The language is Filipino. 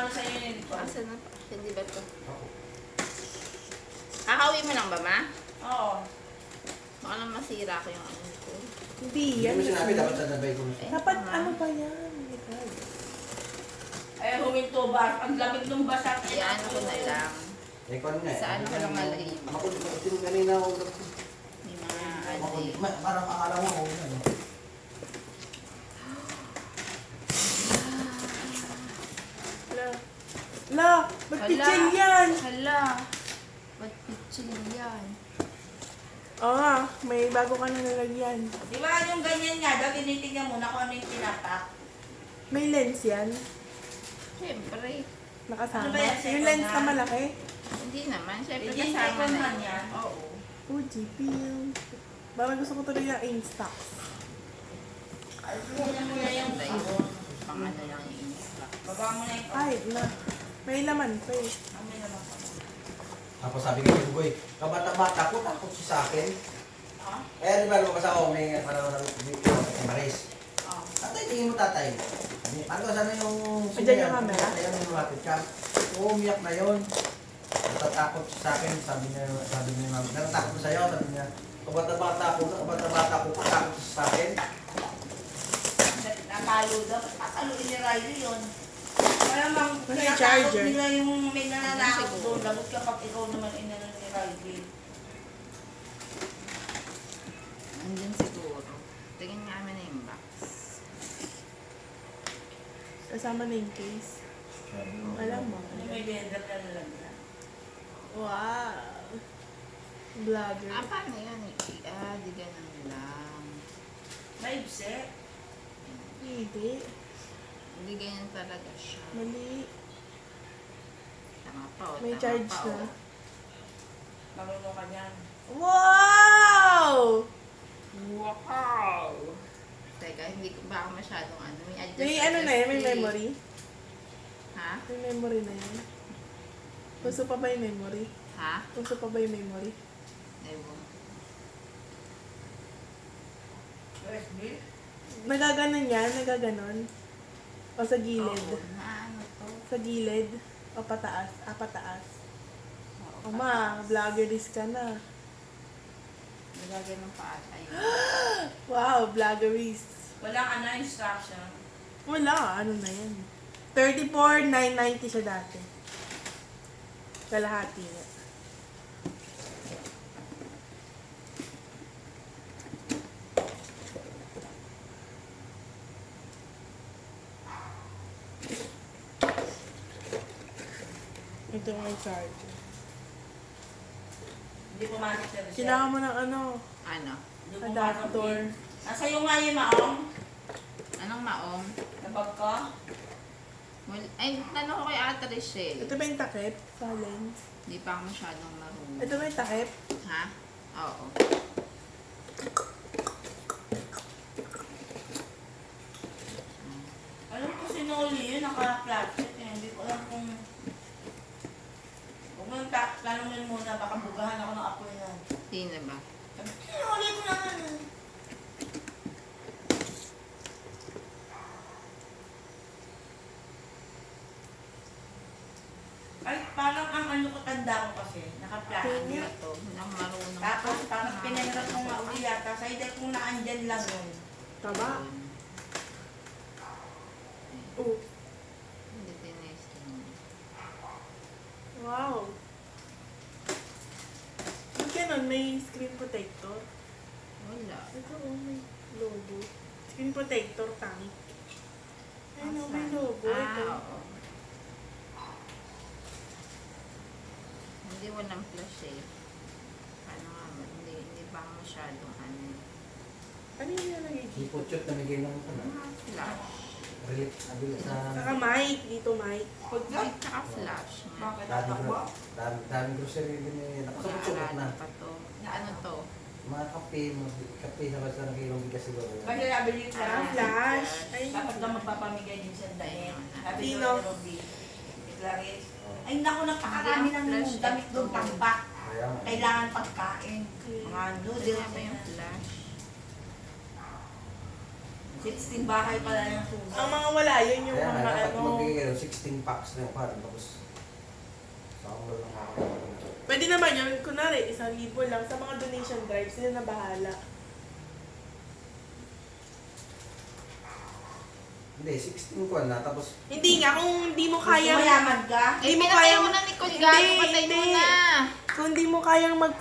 ano sa'yo yun dito. Asan na pa? Hindi ba ito? Ako. Kakauwi mo lang ba, ma? Oo. Baka lang masira ko yung ano ko. Hindi Hindi yan. mo sinabi, dapat sanabay ko na siya. Dapat ano pa yan? Ikaw. Ay, huminto ba? Ang lamig ng basa. Yan ko na lang. Eh, kung ano nga eh. Sa ano ko lang nalagay yun? Makulit kanina ako. May mga ano eh. Parang akala mo ako na. La, ba't pichel yan? Hala. Ba't pitching yan? Oo nga, may bago ka na nalagyan. Di ba yung ganyan nga daw, tinitingnan mo na kung ano yung tinapak. May lens yan? Siyempre. Nakasama? Ano ba yan, Yung lens na second hand? malaki? Hindi naman. Siyempre Hindi, kasama second na hand yun. yan. Oo. Oh, GP yung... Parang gusto ko tuloy yung Instax. Ay, tingnan mo na yung sabon. Pang ano lang yung Insta. Baba mo na yung Ay, na. May laman pa eh. Amin naman ako. Tapos sabi ko, Bugoy, kabata-bata ko, takot siya sa akin. Ha? Eh, di ba, lumabas ako, may parang video kay Maris. Oo. Tatay, tingin mo tatay. Paano ka sana yung... Andiyan yung camera? Ayan yung lumapit ka. Oo, umiyak na yun. Natatakot siya sa akin, sabi niya, ma'am, natatakot sa'yo, sabi niya, kabata-bata ko, takot siya sa akin. Natalo daw. Tataluin ni Riley yun. Malamang May tinatakot charger. nila yung may nananakot Siguro. doon. Lagot kapag ikaw naman inano ni Riley. Andyan siguro. Tingin nga kami na yung box. Kasama na yung case. Alam mo. Ano may blender na nalagyan? Wow. Vlogger. Paano yan? Di ganun lang. May ibse. Hindi. Hindi ganyan talaga siya. Mali. Tama pa o. May tama charge pa, na. o. Marunong ka niyan. Wow! Wow! Teka, hindi ko ba ako masyadong ano. May adjust. May ano na yan? May adjust eh. memory? Ha? May memory na yan. Gusto pa ba yung memory? Ha? Gusto pa ba yung memory? Ewan. USB? Nagaganon yan? Nagaganon? O sa gilid? Oo, na ano to? Sa gilid? O pataas? Pataas. Oo, Oma, vloggerist ka na. Nagagay ng paata yun. Wow, vloggerist. Walang ano, instruction. Wala, ano na yan. 34,990 siya dati. Kalahati nga. Ito may charger. Hindi pumasok sa reset. Kailangan mo ng ano, Ano? Hindi pumasok adapter. din. Nasa iyo nga yung maong. Anong maong? Nabag ka? Well, ay, tanong ko kay Ate Richelle. Ito ba yung takip sa lens? Hindi pa ako masyadong marunong. Ito ba yung takip? Ha? Oo. Alam ko si Noli yun, naka-flatset eh. Hindi ko alam kung... Huwag mo yung tanongin muna, baka bugahan ako ng apoy yan. Sino ba? Sabi, Noli ko naman. Ay, parang ang ano ko tanda ko kasi, naka-flatset. Ano ba to? Nang marunong Tapos ka. parang pinahirap kong mauli yata. Sa hindi kung naandyan lang yun. Taba? Oh. Hindi tinesting. Wow. Yung ganun, may screen protector. Wala. Ito oh, may logo. Screen protector tank. Ayun oh, may logo. Ito. Oo. Hindi walang flash eh. Paano nga ba? Hindi pa ako masyadong ano. Ano yung nalagay dito? Ipot-chot na bigay ng ano. Flash. Relief, nabil sa... Saka mic. Dito mic. Ay, naka-flash nga. Bakit Daming natakbo? daming grocery din eh. Nakasabot-sabot na. Naalala pa to. Na ano to? Mga kape, kape sa basta ng kilong bigas siguro. Kasi nabili ko Ah, na. flash. Ay, Dapat na magpapamigay din sa dahil. Sabi ko Sino? ni Robby. Ni Clarice. Ay naku, napakarami ng damit doon tambak. Kaya nga. Kailangan pagkain. Mga noodles. Kaya ba yung flash? 16 bahay pala yung suso. ang mga wala, yun yung Kaya nga, mga dapat ano. magbigay kayo 16 16 packs na yung pan. Tapos, sa ako lang ako. Pwede naman yun, kunwari, 1,000 lang. Sa mga donation drive, sila na bahala. Hindi, 16 ko na. Tapos, Hindi nga, kung hindi mo Gusto kayang... mayaman ka? Hindi mo pinatay kayang... mo na ni Colgado, Hindi, patay mo hindi. na. Kung hindi mo kayang mag